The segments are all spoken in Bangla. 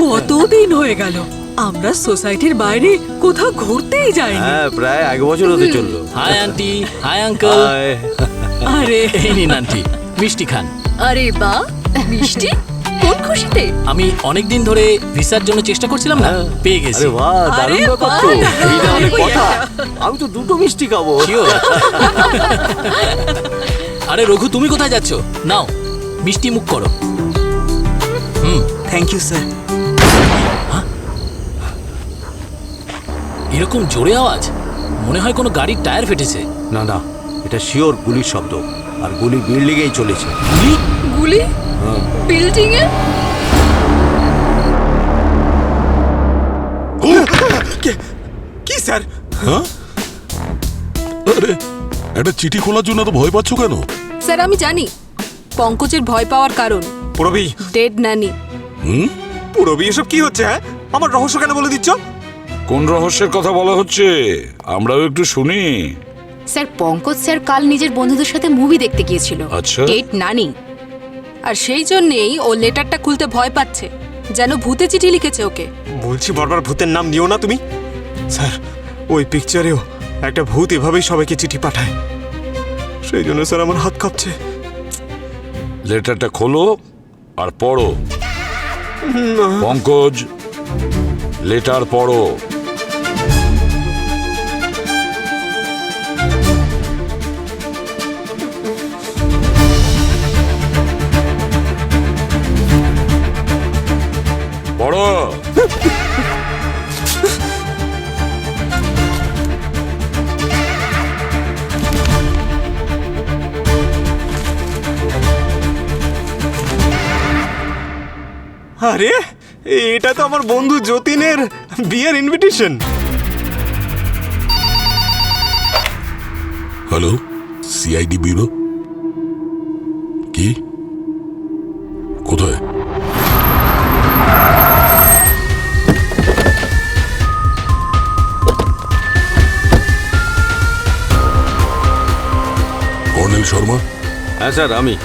কতদিন হয়ে গেল আমরা সোসাইটির বাইরে কোথাও ঘুরতেই যাইনি। হ্যাঁ, প্রায় 1 বছর হতে চললো। Hi aunty, hi uncle. আরে এই নিন আন্টি, মিষ্টি খান। আরে বাহ, মিষ্টি? কোন খুশিতে? আমি অনেকদিন ধরে ভিসার জন্য চেষ্টা করছিলাম না, পেয়ে গেছি। আরে বাহ, দারুণ আরে ব্যাপার বাহ, তো। দারুণ। এইটা অনেক দারুণ। কথা। আমি তো 2টো মিষ্টি খাবো। Sure? আরে রঘু, তুমি কোথায় যাচ্ছ? নাও মিষ্টি মুখ করো। Thank you sir. এরকম জোরে আওয়াজ, মনে হয় কোনো গাড়ির টায়ার ফেটেছে। না না, এটা শিওর গুলির শব্দ, আর গুলি বিল্ডিংয়েই চলেছে। গুলি? গুলি? বিল্ডিং এ? কি স্যার? আরে একটা চিঠি খোলার জন্য তো ভয় পাচ্ছ কেন? স্যার আমি জানি পঙ্কজের ভয় পাওয়ার কারণ পুরবি, ডেড নানি। পুরবি এসব কি হচ্ছে? হ্যাঁ, আমার রহস্য কেন বলে দিচ্ছ? কোন রহস্যের কথা বলা হচ্ছে? আমরাও একটু শুনি। স্যার পঙ্কজ স্যার কাল নিজের বন্ধুদের সাথে মুভি দেখতে গিয়েছিল, আচ্ছা। ডেড নানি। আর সেই জন্যেই ও লেটারটা খুলতে ভয় পাচ্ছে, যেন ভূতে চিঠি লিখেছে ওকে। বলছি বারবার ভূতের নাম নিও না তুমি। স্যার, ওই পিকচারেও একটা ভূত এভাবেই সবাইকে চিঠি পাঠায়। সেই জন্য স্যার আমার হাত কাঁপছে। লেটারটা খোলো আর পড়ো। পঙ্কজ, লেটার পড়ো। পড়ো। আরে এটা তো আমার বন্ধু যতীনের বিয়ের ইনভিটেশন। Hello, CID bureau. কি? কোথায়? কর্নেল শর্মা? হ্যাঁ স্যার, আমি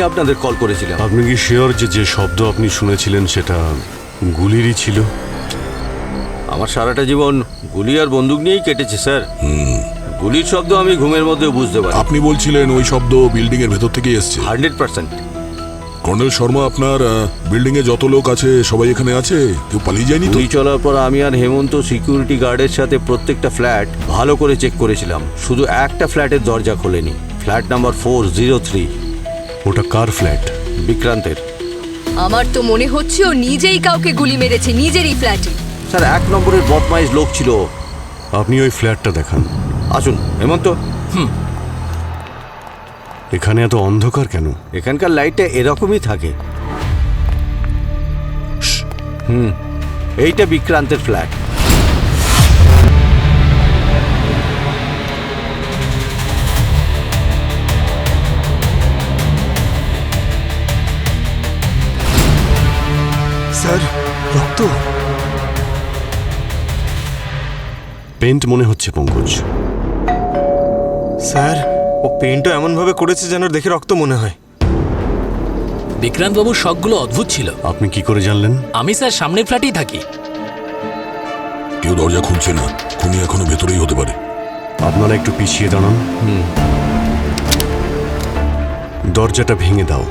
আপনাদের কল করেছিলাম। আপনি কি শিওর যে যে শব্দ আপনি শুনেছিলেন সেটা গুলিরই ছিল? আমার সারাটা জীবন গুলি আর বন্দুক নিয়েই কেটেছে স্যার। গুলির শব্দ আমি ঘুমের মধ্যে বুঝতে পারি। আপনি বলছিলেন ওই শব্দ বিল্ডিং এর ভেতর থেকে এসছে। 100%। কর্নেল শর্মা, আপনার বিল্ডিং এ যত লোক আছে সবাই এখানে আছে? কেউ পালিয়ে যায়নি তো? গুলি চলার পর আমি আর হেমন্ত সিকিউরিটি গার্ডের সাথে প্রত্যেকটা ফ্ল্যাট ভালো করে চেক করেছিলাম। শুধু একটা ফ্ল্যাটের দরজা খোলেনি, ফ্ল্যাট নাম্বার 403। ওটা কার ফ্ল্যাট? বিক্রান্তের। আমার তো মনে হচ্ছে ও নিজেই কাউকে গুলি মেরেছে নিজেরই ফ্ল্যাটে। স্যার 1 নম্বরের বদমাইশ লোক ছিল। আপনি ওই ফ্ল্যাটটা দেখান। আসুন হেমন্ত। এখানে এত অন্ধকার কেন? এখানকার লাইটটা এরকমই থাকে। এইটা বিক্রান্তের ফ্ল্যাট। স্যার, রক্ত। পেন্ট মনে হচ্ছে পঙ্কজ। স্যার, ও পেন্টও এমন ভাবে করেছে যেন দেখে রক্ত মনে হয়। বিক্রান্ত বাবুর শখগুলো অদ্ভুত ছিল। আপনি কি করে জানলেন? আমি স্যার সামনের ফ্ল্যাটেই থাকি। কেউ দরজা খুলছে না, খুনি এখনো ভেতরেই হতে পারে। আপনারা একটু পিছিয়ে দাঁড়ান। দরজাটা ভেঙে দাও।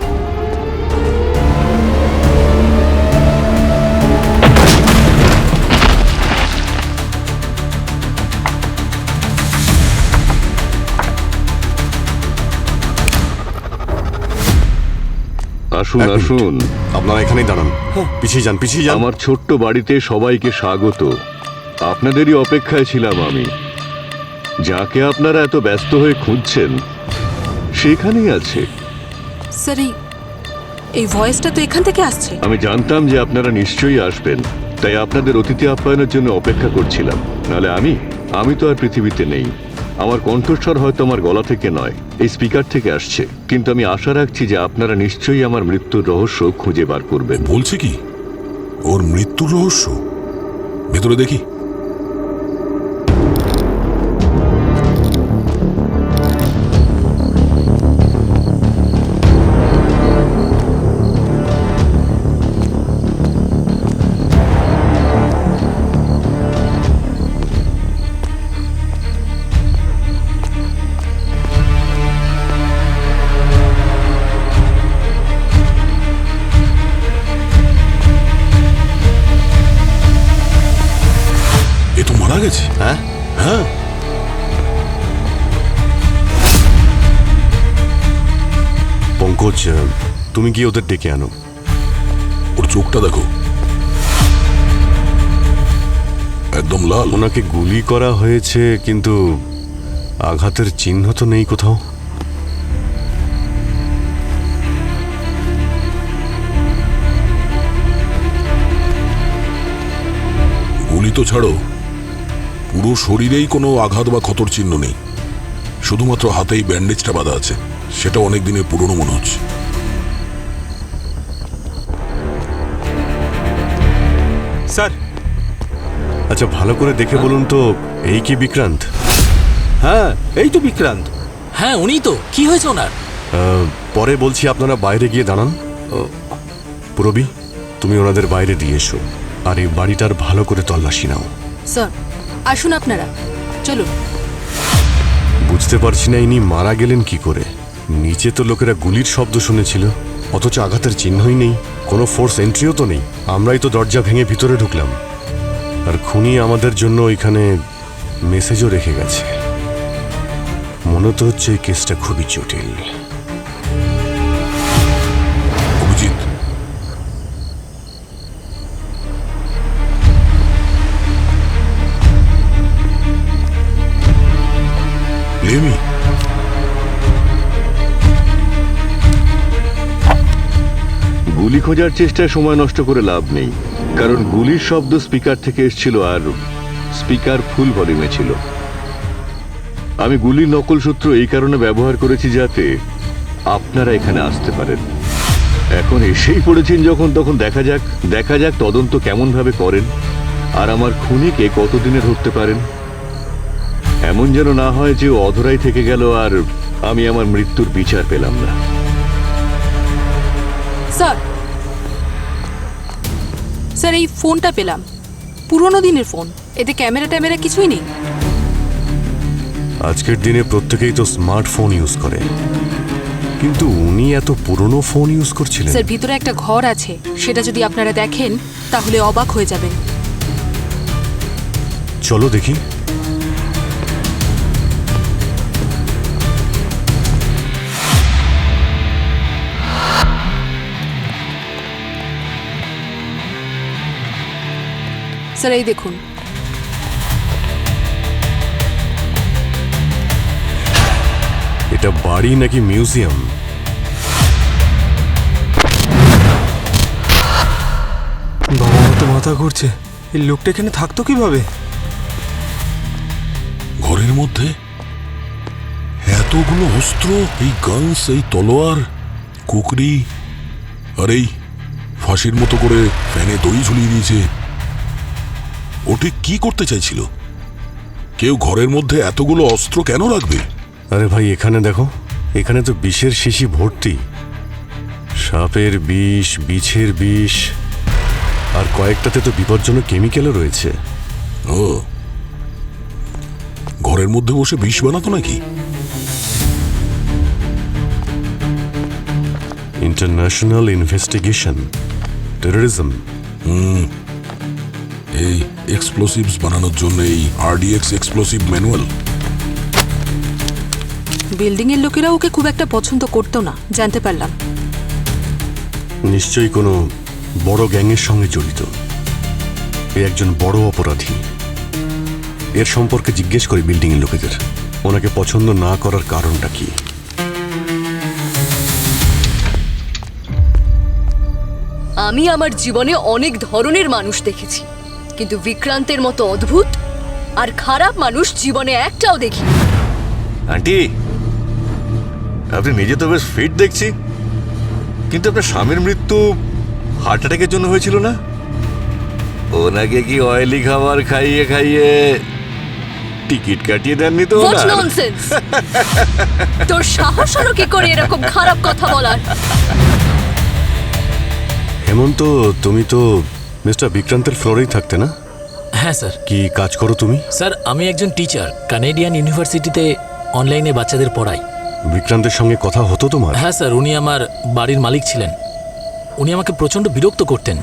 আসুন এক মিনিট। আসুন, আপনারা এখানেই দাঁড়ান। পিছিয়ে যান, পিছিয়ে যান। আমার ছোট্ট বাড়িতে সবাইকে স্বাগত। আপনাদেরই অপেক্ষায় ছিলাম আমি। যাকে আপনারা এত ব্যস্ত হয়ে খুঁজছেন সেখানেই আছে। স্যার এই ভয়েসটা তো এখান থেকে আসছে। আমি জানতাম যে আপনারা নিশ্চয়ই আসবেন, তাই আপনাদের অতিথি আপ্যায়নের জন্য অপেক্ষা করছিলাম। নাহলে আমি তো আর পৃথিবীতে নেই। আমার কণ্ঠস্বর হয়তো আমার গলা থেকে নয়, এই স্পিকার থেকে আসছে, কিন্তু আমি আশা রাখছি যে আপনারা নিশ্চয়ই আমার মৃত্যুর রহস্য খুঁজে বার করবেন। বলছে কি ওর মৃত্যুর রহস্য? ভেতরে দেখি। গেছে? হ্যাঁ হ্যাঁ। পঙ্কজ, তুমি গিয়ে ওদের ডেকে আনো। ওর চোখটা দেখো, একদম লাল। ওনাকে গুলি করা হয়েছে, কিন্তু আঘাতের চিহ্ন তো নেই কোথাও। গুলি তো ছাড়ো, পুরো শরীরেই কোনো আঘাত বা ক্ষতর চিহ্ন নেই, শুধুমাত্র হাতেই ব্যান্ডেজটা বাঁধা আছে। সেটা অনেক দিনের পুরনো মনে হচ্ছে। স্যার, আচ্ছা, ভালো করে দেখে বলুন তো, এই কি বিক্রান্ত? হ্যাঁ, এই তো বিক্রান্ত। হ্যাঁ উনিই তো। কি হয়েছে ওনার? পরে বলছি, আপনারা বাইরে গিয়ে দাঁড়ান। পুরবী, তুমি ওনাদের বাইরে দিয়ে এসো, আর এই বাড়িটার ভালো করে তল্লাশি নাও। স্যার আসুন আপনারা, চলুন। বুঝতে পারছি না ইনি মারা গেলেন কি করে। নিচে তো লোকেরা গুলির শব্দ শুনেছিল, অথচ আঘাতের চিহ্নই নেই, কোনো ফোর্স এন্ট্রিও তো নেই। আমরাই তো দরজা ভেঙে ভিতরে ঢুকলাম, আর খুনি আমাদের জন্য ওইখানে মেসেজও রেখে গেছে। মনে তো হচ্ছে এই কেসটা খুবই জটিল। অভিজিৎ, লেমি, গুলি খোঁজার চেষ্টায় সময় নষ্ট করে লাভ নেই, কারণ গুলির শব্দ স্পিকার থেকে এসেছিল আর স্পিকার ফুল ভলিউমে ছিল। আমি গুলির নকল সূত্র এই কারণে ব্যবহার করেছি যাতে আপনারা এখানে আসতে পারেন। এখন এসেই পড়েছেন যখন, তখন দেখা যাক তদন্ত কেমন ভাবে করেন আর আমার খুনিকে কতদিনে ধরতে পারেন। এমন যেন না হয় যে ও অধরাই থেকে গেল আর আমি আমার মৃত্যুর বিচার পেলাম না। স্যার, স্যার এই ফোনটা পেলাম, পুরোনো দিনের ফোন, এতে ক্যামেরা ট্যামেরা কিছুই নেই। আজকের দিনে প্রত্যেকেই তো স্মার্টফোন ইউজ করে, কিন্তু উনি এত পুরনো ফোন ইউজ করছিলেন। স্যার ভিতরে একটা ঘর আছে, সেটা যদি আপনারা দেখেন তাহলে অবাক হয়ে যাবেন। চলো দেখি। স্যার এই দেখুন, এটা বাড়ি নাকি মিউজিয়াম? বাবা, আমার তো মাথা ঘুরছে। এই লোকটা এখানে থাকতো কিভাবে? ঘরের মধ্যে এতগুলো অস্ত্র, এই গানস, এই তলোয়ার, কুকরি, আর এই ফাঁসির মতো করে ফ্যানে দড়ি ঝুলিয়ে দিয়েছে। ও ঠিক কি করতে চাইছিল? কেউ ঘরের মধ্যে এতগুলো অস্ত্র কেন রাখবে? আরে ভাই, এখানে দেখো, এখানে তো বিষের শিশি ভর্তি। সাপের বিষ, বিছের বিষ, আর কয়েকটাতে তো বিপজ্জনক কেমিক্যালও রয়েছে। ও, ঘরের মধ্যে বসে বিষ বানাতো নাকি? International investigation, terrorism. এই এক্সপ্লোসিভস বানানোর জন্য এই আরডিএক্স এক্সপ্লোসিভ ম্যানুয়াল। বিল্ডিং এর লোকেরা ওকে খুব একটা পছন্দ করতো না, জানতে পারলাম। নিশ্চয়ই কোনো বড় গ্যাংয়ের সঙ্গে জড়িত। এ একজন বড় অপরাধী। এর সম্পর্কে জিজ্ঞেস করি বিল্ডিং এর লোকেদের, ওনাকে পছন্দ না করার কারণটা কি। আমি আমার জীবনে অনেক ধরনের মানুষ দেখেছি, কিন্তু বিক্রান্তের মতো অদ্ভুত আর খারাপ মানুষ জীবনে একটাও দেখি। আন্টি, আপনি নিজে তো বেশ ফিট দেখছি, কিন্তু আপনার স্বামীর মৃত্যু হার্ট অ্যাটাকের জন্য হয়েছিল না? ওনাকে কি অয়েলি খাবার খাইয়ে খাইয়ে টিকিট কাটিয়ে দেননি তো? What nonsense! তোর সাহস হলো কি করে এরকম খারাপ কথা বলার? হেমন্ত, তুমি তো মিস্টার বিক্রান্তের ফ্লোরেই থাকতে না? হ্যাঁ স্যার। কি কাজ করো তুমি? স্যার আমি একজন টিচার, কানাডিয়ান ইউনিভার্সিটিতে অনলাইনে বাচ্চাদের পড়াই। বিক্রান্তের সঙ্গে কথা হতো তোমার? হ্যাঁ স্যার, উনি আমার বাড়ির মালিক ছিলেন। উনি আমাকে প্রচণ্ড বিরক্ত করতেন।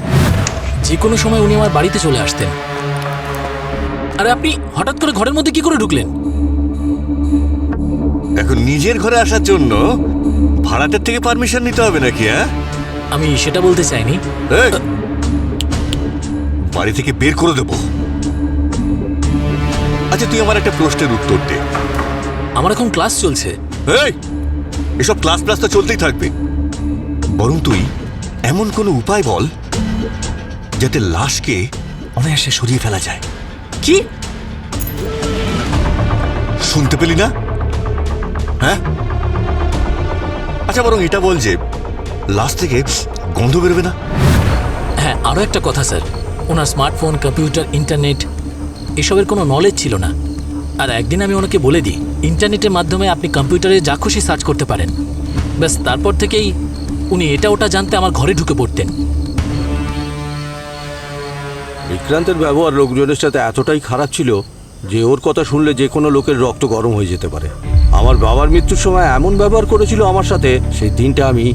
যে কোনো সময় উনি আমার বাড়িতে চলে আসতেন। আরে আপনি হঠাৎ করে ঘরের মধ্যে কি করে ঢুকলেন? এখন নিজের ঘরে আসার জন্য ভাড়াটের থেকে পারমিশন নিতে হবে নাকি? হ্যাঁ, আমি সেটা বলতে চাইনি। এই, বাড়ি থেকে বের করে দেবো। আচ্ছা, তুই আমার একটা প্রশ্নের উত্তর দে। আমার এখন ক্লাস চলছে। এই, এসব ক্লাস তো চলতেই থাকবে। বরং তুই এমন কোনো উপায় বল যাতে লাশকে অনায়াসে সরিয়ে ফেলা যায়। কি? শুনতে পেলি না? হ্যাঁ, আচ্ছা, বরং এটা বল যে লাশ থেকে গন্ধ বেরোবে না। হ্যাঁ, আরও একটা কথা স্যার, ওনার স্মার্টফোন, কম্পিউটার, ইন্টারনেট এসবের কোনো নলেজ ছিল না। আর একদিন আমি ওনাকে বলে দিই ইন্টারনেটের মাধ্যমে আপনি কম্পিউটারে যা খুশি সার্চ করতে পারেন। ব্যাস, তারপর থেকেই উনি এটা ওটা জানতে আমার ঘরে ঢুকে পড়তেন। বিক্রান্তের ব্যবহার লোকজনের সাথে এতটাই খারাপ ছিল যে ওর কথা শুনলে যে কোনো লোকের রক্ত গরম হয়ে যেতে পারে। আমার বাবার মৃত্যুর সময় এমন ব্যবহার করেছিল আমার সাথে, সেই দিনটা আমি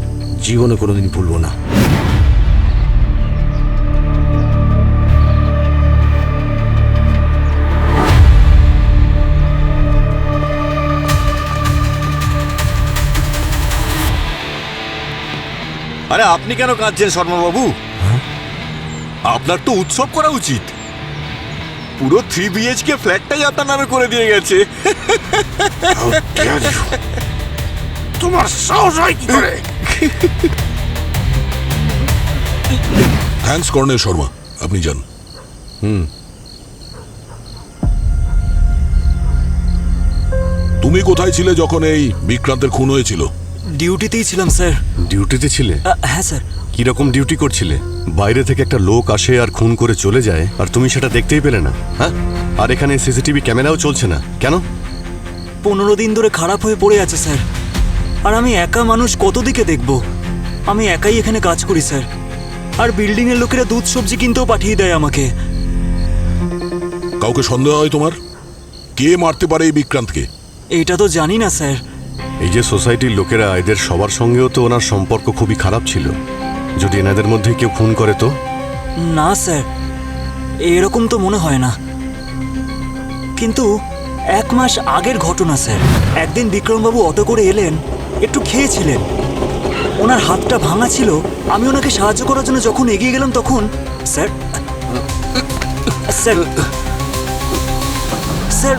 জীবনে কোনোদিন ভুলবো না। আরে আপনি কেন কাঁদছেন শর্মাবাবু? আপনার তো উৎসব করা উচিত। পুরো 3 BHK ফ্ল্যাটটাই আপনার নামে করে দিয়ে গেছে। তোমার সাহস হয় কি করে? থ্যাঙ্কস কর্নেল শর্মা, আপনি যান। তুমি কোথায় ছিলে যখন এই বিক্রান্তের খুন হয়েছিল? ডিউটিতেই ছিলাম স্যার। ডিউটিতে ছিলে? হ্যাঁ স্যার। কিরকম ডিউটি করছিলে? বাইরে থেকে একটা লোক আসে আর খুন করে চলে যায়, আর তুমি সেটা দেখতেই পেলে না? হ্যাঁ, আর এখানে সিসিটিভি ক্যামেরাও চলছে না কেন? 15 দিন ধরে খারাপ হয়ে পড়ে আছে স্যার। আর আমি একা মানুষ, কত দিকে দেখব? আমি একাই এখানে কাজ করি স্যার। আর বিল্ডিং এর লোকেরা দুধ সবজি কিনতেও পাঠিয়ে দেয় আমাকে। কাউকে সন্দেহ হয় তোমার? কে মারতে পারে এই বিক্রান্তকে? এটা তো জানি না স্যার। এই যে সোসাইটির লোকেরা, এদের সবার সঙ্গেও তো ওনার সম্পর্ক খুবই খারাপ ছিল। যদি এনাদের মধ্যে কেউ খুন করে তো? না স্যার, এরকম তো মনে হয় না। কিন্তু 1 মাস আগের ঘটনা স্যার। একদিন বিক্রমবাবু অটো করে এলেন, একটু খেয়েছিলেন, ওনার হাতটা ভাঙা ছিল। আমি ওনাকে সাহায্য করার জন্য যখন এগিয়ে গেলাম তখন স্যার স্যার স্যার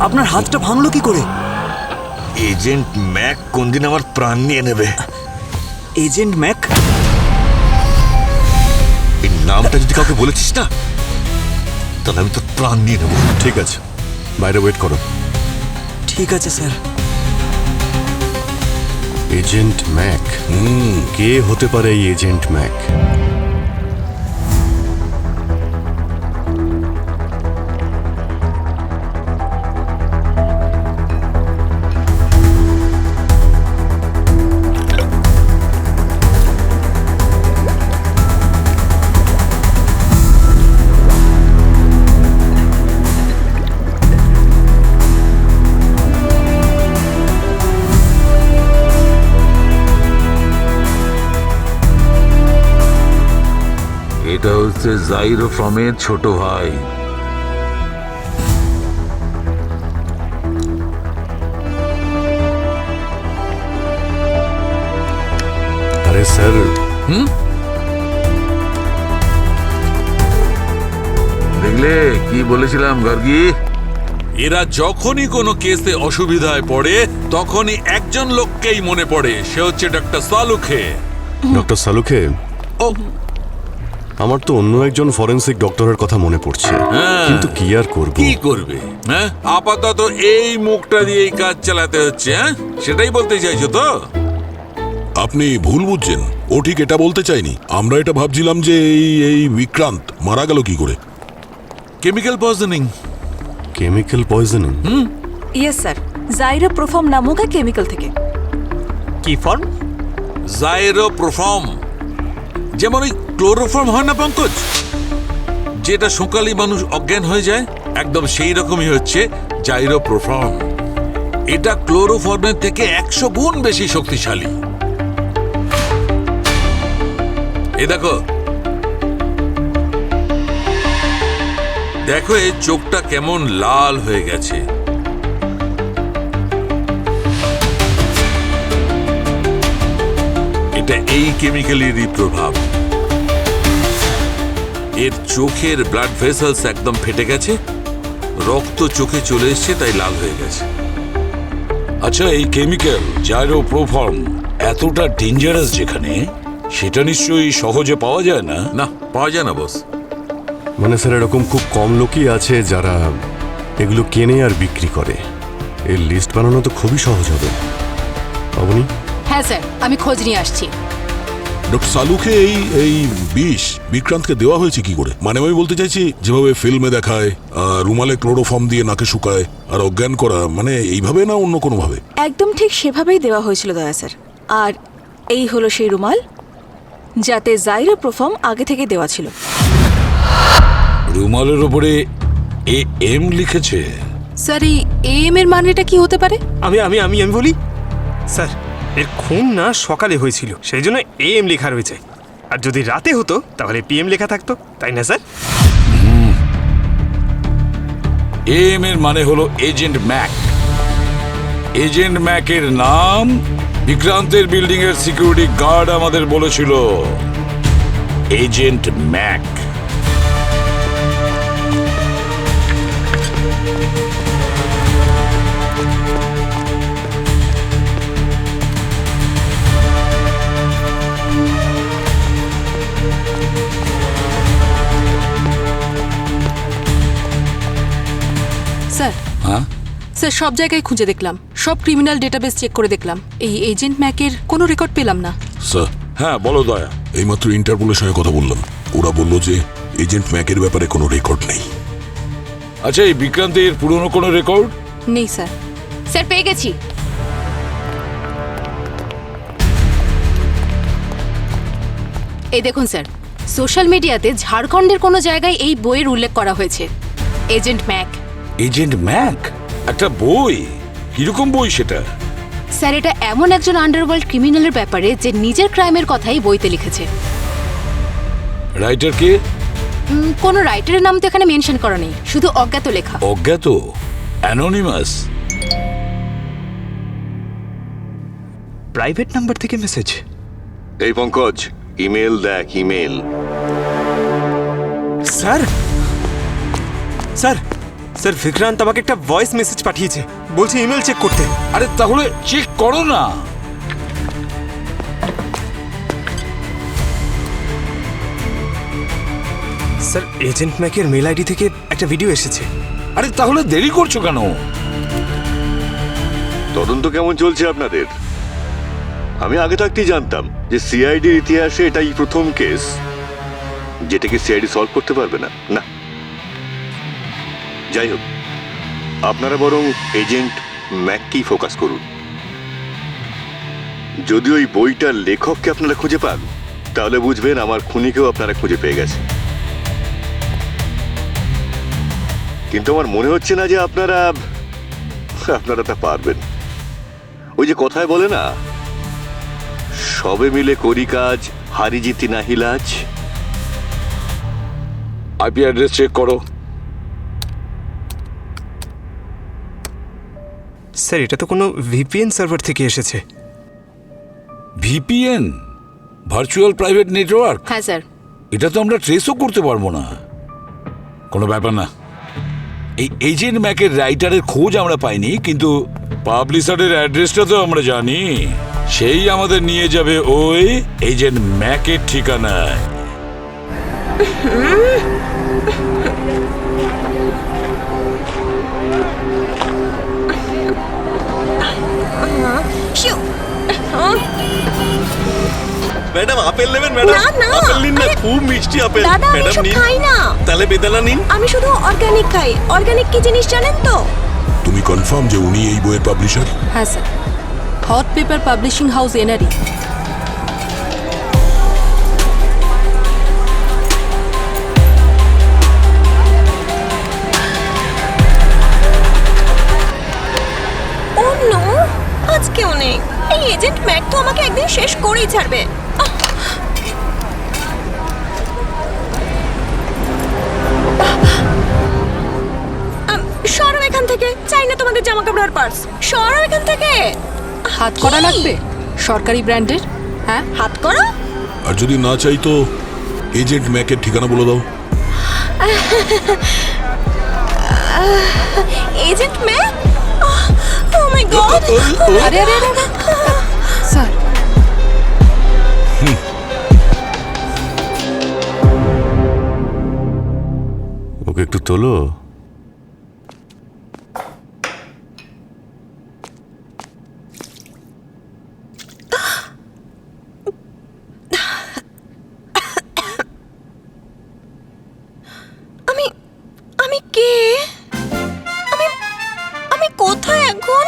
আপনার হাতটা ভাঙলো কি করে? এজেন্ট ম্যাক কোনদিন আমার প্রাণ নিয়ে নেবে। Agent Mac? এই নামটা যদি কাউকে বলেছিস না, তাহলে আমি তোর প্রাণ নিয়ে নেবো। ঠিক আছে, বাইরে ওয়েট করো। ঠিক আছে স্যার। Agent Mac? কে হতে পারে এই এজেন্ট ম্যাক? এটা হচ্ছে জাইরোফ্রমের ছোট ভাই। আরে স্যার, দেখলে কি বলেছিলাম গার্গী? এরা যখনই কোনো কেসে অসুবিধায় পড়ে তখনই একজন লোককেই মনে পড়ে, সে হচ্ছে ডক্টর সালুখে। ডক্টর সালুখে? ও, আমার তো অন্য একজন ফরেন্সিক ডক্টরের কথা মনে পড়ছে, কিন্তু কি আর করব? কি করবে? হ্যাঁ, আপাতত এই মুখটা দিয়েই কাজ চালাতে হচ্ছে। হ্যাঁ, সেটাই বলতে চাইছো তো? আপনি ভুল বুঝছেন, ও ঠিক এটা বলতে চাইনি। আমরা এটা ভাবছিলাম যে এই বিক্রান্ত মারা গেল কি করে। Chemical poisoning. Chemical poisoning? Yes sir, জাইরোপ্রোফর্ম নামক এক কেমিক্যাল থেকে। কি ফর্ম? জাইরোপ্রোফর্ম। যেমন ওই ক্লোরোফর্ম হয় না পঙ্কজ, যেটা সকালে মানুষ অজ্ঞান হয়ে যায়, একদম সেই রকমই হচ্ছে জাইরোপ্রোফর্ম। এটা ক্লোরোফর্মের থেকে 100 গুণ বেশি শক্তিশালী। এই দেখো, দেখো এই চোখটা কেমন লাল হয়ে গেছে। এটা এই কেমিক্যালেরই প্রভাব। এর চোখের ব্লাড ভেসেলস একদম ফেটে গেছে, রক্ত চোখে চলে এসছে, তাই লাল হয়ে গেছে। আচ্ছা, এই কেমিক্যাল জাইরোপ্রোফর্ম এতটা ডেঞ্জারাস যেখানে, সেটা নিশ্চয়ই সহজে পাওয়া যায় না। না, পাওয়া যায় না বস। মানে স্যার এরকম খুব কম লোকই আছে যারা এগুলো কেনে আর বিক্রি করে। এর লিস্ট বানানো তো খুবই সহজ হবে। অবনি? হ্যাঁ স্যার, আমি খোঁজ নিয়ে আসছি। ডক্টর সালুকে এই বিষ বিক্রান্তকে দেওয়া হয়েছে কি করে? মানে আমি বলতে চাইছি, যেভাবে ফিল্মে দেখায় রুমালে ক্লোরোফর্ম দিয়ে নাকে শুকায় আর অজ্ঞান করা, মানে এইভাবে না অন্য কোনো ভাবে? একদম ঠিক সেভাবেই দেওয়া হয়েছিল দয়া স্যার। আর এই হলো সেই রুমাল যাতে জাইরোপ্রোফর্ম আগে থেকে দেওয়া ছিল। রুমালের ওপরে AM লিখেছে। স্যার, এই AM এর মানেটা কি হতে পারে? আমি আমি আমি আমি বলি স্যার, এর খুন না সকালে হয়েছিল, সেই জন্য AM লেখা রয়েছে। আর যদি রাতে হতো তাহলে PM লেখা থাকতো, তাই না স্যার? AM এর মানে হলো এজেন্ট ম্যাক। এজেন্ট ম্যাকের নাম বিক্রান্তের বিল্ডিং এর সিকিউরিটি গার্ড আমাদের বলেছিল। Agent Mac. স্যার, হ্যাঁ স্যার, সব জায়গায় খুঁজে দেখলাম, সব ক্রিমিনাল ডেটাবেস চেক করে দেখলাম, এই এজেন্ট ম্যাকের কোনো রেকর্ড পেলাম না। স্যার, হ্যাঁ বলো দয়া। এইমাত্র ইন্টারপোলের সঙ্গে কথা বললাম, ওরা বলল যে এজেন্ট ম্যাকের ব্যাপারে কোনো রেকর্ড নেই। আচ্ছা, এই বিক্রান্তের পুরনো কোনো রেকর্ড নেই স্যার। স্যার, পেয়ে গেছি। এই দেখুন স্যার, সোশ্যাল মিডিয়াতে ঝাড়খণ্ডের কোনো জায়গায় এই বইয়ের উল্লেখ করা হয়েছে, এজেন্ট ম্যাক। Agent Mac? একটা বই? কিরকম বই সেটা? স্যার, এটা এমন একজন আন্ডারওয়ার্ল্ড ক্রিমিনালের ব্যাপারে যে নিজের ক্রাইমের কথাই বইতে লিখেছে। রাইটার কে? কোনো রাইটারের নাম তো এখানে মেনশন করা নেই, শুধু অজ্ঞাত লেখা। অজ্ঞাত? অ্যানোনিমাস? প্রাইভেট নাম্বার থেকে মেসেজ। এই পঙ্কজ, ইমেল দেখ, email. Sir sir sir, Vikrant আমাকে একটা ভয়েস মেসেজ পাঠিয়েছে, বলছে ইমেল চেক করতে। আরে তাহলে চেক করো না। স্যার, এজেন্ট ম্যাকের মেল আইডি থেকে একটা ভিডিও এসেছে। আরে তাহলে দেরি করছো কেন? তদন্ত কেমন চলছে আপনাদের? আমি আগে থাকতেই জানতাম যে সিআইডির ইতিহাসে এটাই প্রথম কেস যেটাকে সিআইডি সলভ করতে পারবে না। না, যাই হোক, আপনারা বরং এজেন্ট ম্যাককেই ফোকাস করুন। যদি ওই বইটার লেখককে আপনারা খুঁজে পান, তাহলে বুঝবেন আমার খুনিকেও আপনারা খুঁজে পেয়ে গেছে। কিন্তু আমার মনে হচ্ছে না যে আপনারা তা পারবেন। ওই যে কথায় বলে না, সবে মিলে করি কাজ, হারি জিতি নাহি লাজ। আইপি অ্যাড্রেস চেক করো। স্যার, এটা তো কোনো VPN সার্ভার থেকে এসেছে। VPN? Virtual private network? হ্যাঁ স্যার। এটা তো আমরা ট্রেসও করতে পারবো না। কোনো ব্যাপার না। এই এজেন্ট ম্যাকের রাইটারের খোঁজ আমরা পাইনি, কিন্তু পাবলিশারের অ্যাড্রেসটা তো আমরা জানি। সেই আমাদের নিয়ে যাবে ওই এজেন্ট ম্যাকের ঠিকানায়। ম্যাডাম, আপেল নেবেন? ম্যাডাম, আপেল নিন না, খুব মিষ্টি আপেল। ম্যাডাম নিন। খাই না। তাহলে বেদানা নিন। আমি শুধু অর্গানিক খাই। অর্গানিক কি জিনিস জানেন তো? তুমি কনফার্ম যে উনি এই বইয়ের পাবলিশার? হ্যাঁ sir, hot paper publishing house NRE. Oh no, আজকেও নেই। এই এজেন্ট ম্যাক তো আমাকে একদিন শেষ করেই ছাড়বে। জামা কাপড়ের পার্স, সরো এখান থেকে। হাত করা লাগবে সরকারি ব্র্যান্ডের? হ্যাঁ, হাত করা? আর যদি না চাই তো এজেন্ট ম্যাকের ঠিকানা বলে দাও। Agent Mac? Oh my God! আরে আরে আরে স্যার, ওকে একটু তোলো। আমি কে? আমি কোথায় এখন?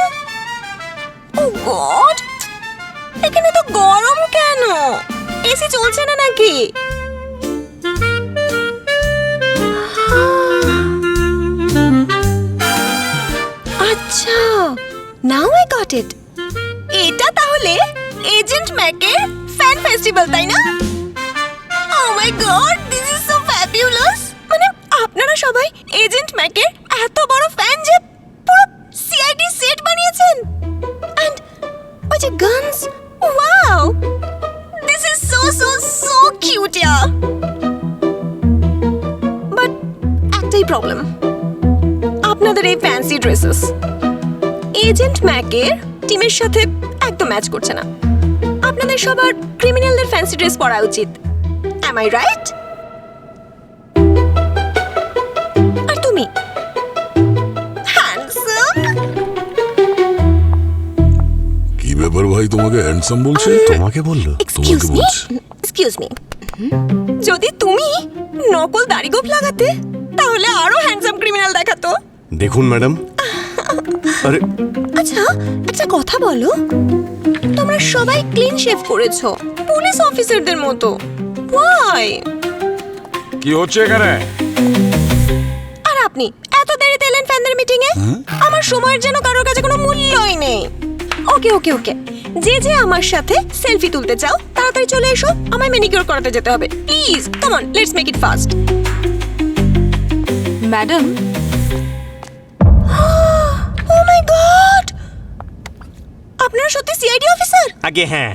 ও গড, এখানে তো গরম কেন? এসি চলছে না নাকি? আচ্ছা, নাও আই গট ইট। এটা তাহলে এজেন্ট ম্যাকের ফ্যান ফেস্টিভ্যাল, তাই না? Oh my God, this is so fabulous. মানে আপনারা সবাই এজেন্ট ম্যাকের এত বড় ফ্যান যে পুরো সিআইডি সেট বানিয়েছেন। এন্ড ওই যে guns, wow, this is so so so cute year. But একটাই প্রবলেম, আপনাদের এই ফ্যান্সি ড্রেসেস এজেন্ট ম্যাকের টিমের সাথে একদম ম্যাচ করছে না। আপনাদের সবার ক্রিমিনালদের ফ্যান্সি ড্রেস পরা উচিত। Am I right? আর তুমি হ্যান্ডসাম। কি ব্যাপার ভাই, তোমাকে হ্যান্ডসাম বলছে? তোমাকে বললো? তোমাকে বলছে। এক্সকিউজ মি, যদি তুমি নকল দাড়ি গোঁফ লাগাতে তাহলে আরো হ্যান্ডসাম ক্রিমিনাল দেখাতো। দেখুন ম্যাডাম, আরে আচ্ছা একটা কথা বলো, তোমরা সবাই ক্লিন শেভ করেছো পুলিশ অফিসারদের মতো, ওয়াই? কি হচ্ছে এখানে? আর আপনি এত দেরিতে এলেন ফ্যানদের মিটিং এ? আমার সময়ের যেন কারোর কাছে কোনো মূল্যই নেই। ওকে ওকে ওকে, যে যে আমার সাথে সেলফি তুলতে চাও তাড়াতাড়ি চলে এসো, আমায় ম্যানিকিউর করাতে যেতে হবে। Please come on, let's make it fast. Madam, oh my god, আপনারা সত্যি সিআইডি অফিসার? আগে হ্যাঁ,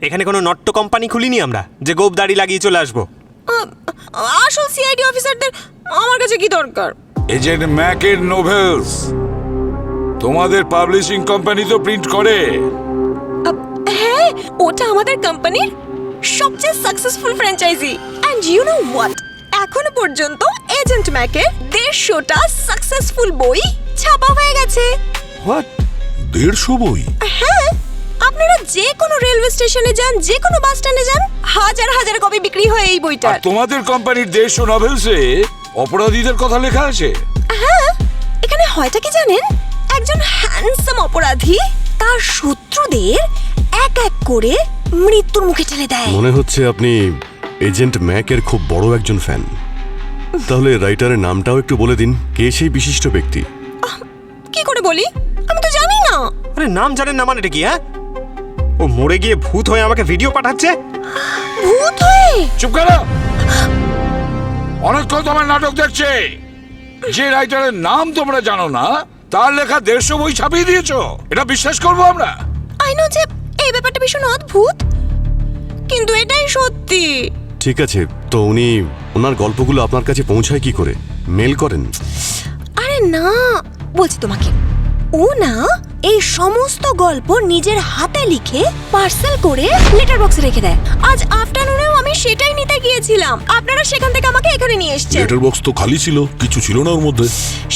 এখানে কোনো নট্য কোম্পানি খুলিনি আমরা যে গোপ দাড়ি লাগিয়ে চলে আসবো। আসল সিআইডি অফিসারদের আমার কাছে কি দরকার? এজেন্ট ম্যাকের নোভেলস তোমাদের পাবলিশিং কোম্পানি তো প্রিন্ট করে। হ্যাঁ, ওটা আমাদের কোম্পানির সবচেয়ে successful franchise. And you know what, এখনো পর্যন্ত এজেন্ট ম্যাকের 150টা সাকসেসফুল বই ছাপা হয়ে গেছে। হোয়াট, 150 বই? হ্যাঁ, আপনারা যে কোনো রেলওয়ে স্টেশনে যান, যে কোনো বাস স্ট্যান্ডে যান, হাজার হাজার কপি বিক্রি হয় এই বইটার। আর তোমাদের কোম্পানির 150 নভেলসে অপরাধীদের কথা লেখা আছে। হ্যাঁ, এখানে হয়টা কি জানেন, একজন হ্যান্ডসাম অপরাধী তার শত্রুদের এক এক করে মৃত্যুর মুখে ঠেলে দেয়। মনে হচ্ছে আপনি এজেন্ট ম্যাকের খুব বড় একজন ফ্যান। তাহলে রাইটারের নামটাও একটু বলে দিন, কে সেই বিশিষ্ট ব্যক্তি? কি করে বলি, আমি তো জানি না। আরে নাম জানেন না মানে এটা কি? হ্যাঁ, ও মরে গিয়ে ভূত হয়ে আমাকে ভিডিও পাঠাচ্ছে। ভূত হয়ে? চুপ করো, অনেকক্ষণ তোমার নাটক দেখছে। যে রাইটারের নাম তোমরা জানো না তার লেখা 150 বই ছাপিয়ে দিয়েছো, এটা বিশ্বাস করবো আমরা? আই নো যে এই ব্যাপারটা ভীষণ অদ্ভুত, কিন্তু এটাই সত্যি। ঠিক আছে, তো উনি ওনার গল্পগুলো আপনার কাছে পৌঁছায় কি করে? মেল করেন? আরে না, বলছি তোমাকে, ও না এই সমস্ত গল্প নিজের হাতে লিখে পার্সেল করে লেটার বক্সে রেখে দেয়। আজ আফটারনুনেও আমি সেটাই নিতে গিয়েছিলাম, আপনারা সেখান থেকে আমাকে এখানে নিয়ে এসেছেন। লেটার বক্স তো খালি ছিল, কিছু ছিল না ওর মধ্যে।